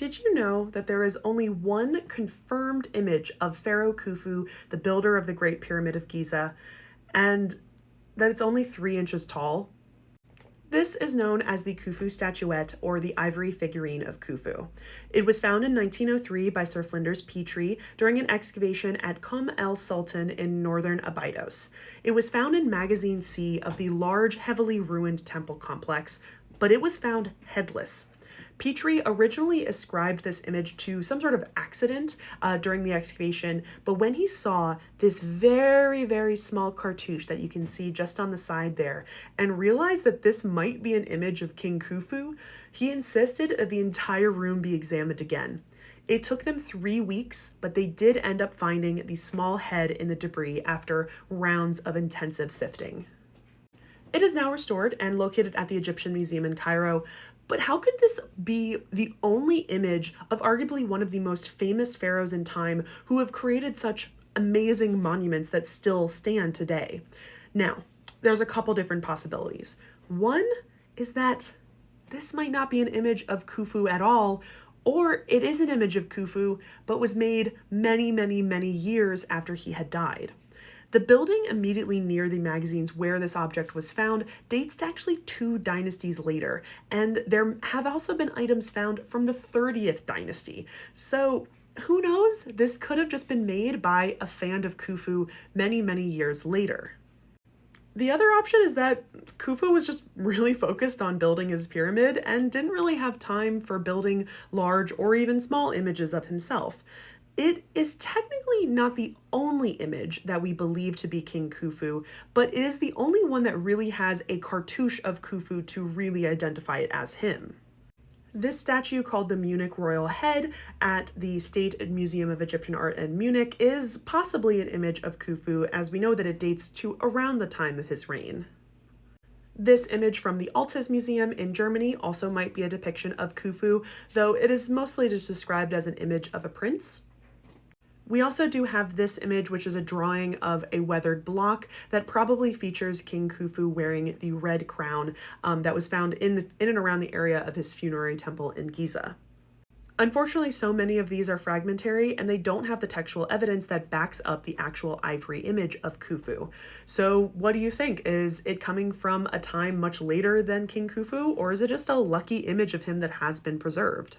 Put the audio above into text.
Did you know that there is only one confirmed image of Pharaoh Khufu, the builder of the Great Pyramid of Giza, and that it's only 3 inches tall? This is known as the Khufu statuette, or the ivory figurine of Khufu. It was found in 1903 by Sir Flinders Petrie during an excavation at Kum el Sultan in northern Abydos. It was found in Magazine C of the large, heavily ruined temple complex, but it was found headless. Petrie originally ascribed this image to some sort of accident during the excavation, but when he saw this very, very small cartouche that you can see just on the side there, and realized that this might be an image of King Khufu, he insisted that the entire room be examined again. It took them 3 weeks, but they did end up finding the small head in the debris after rounds of intensive sifting. It is now restored and located at the Egyptian Museum in Cairo. But how could this be the only image of arguably one of the most famous pharaohs in time who have created such amazing monuments that still stand today? Now, there's a couple different possibilities. One is that this might not be an image of Khufu at all, or it is an image of Khufu, but was made many, many, many years after he had died. The building immediately near the magazines where this object was found dates to actually 2 dynasties later, and there have also been items found from the 30th dynasty. So who knows? This could have just been made by a fan of Khufu many, many years later. The other option is that Khufu was just really focused on building his pyramid and didn't really have time for building large or even small images of himself. It is technically not the only image that we believe to be King Khufu, but it is the only one that really has a cartouche of Khufu to really identify it as him. This statue, called the Munich Royal Head at the State Museum of Egyptian Art in Munich, is possibly an image of Khufu, as we know that it dates to around the time of his reign. This image from the Altes Museum in Germany also might be a depiction of Khufu, though it is mostly just described as an image of a prince. We also do have this image, which is a drawing of a weathered block that probably features King Khufu wearing the red crown that was found in and around the area of his funerary temple in Giza. Unfortunately, so many of these are fragmentary and they don't have the textual evidence that backs up the actual ivory image of Khufu. So what do you think? Is it coming from a time much later than King Khufu, or is it just a lucky image of him that has been preserved?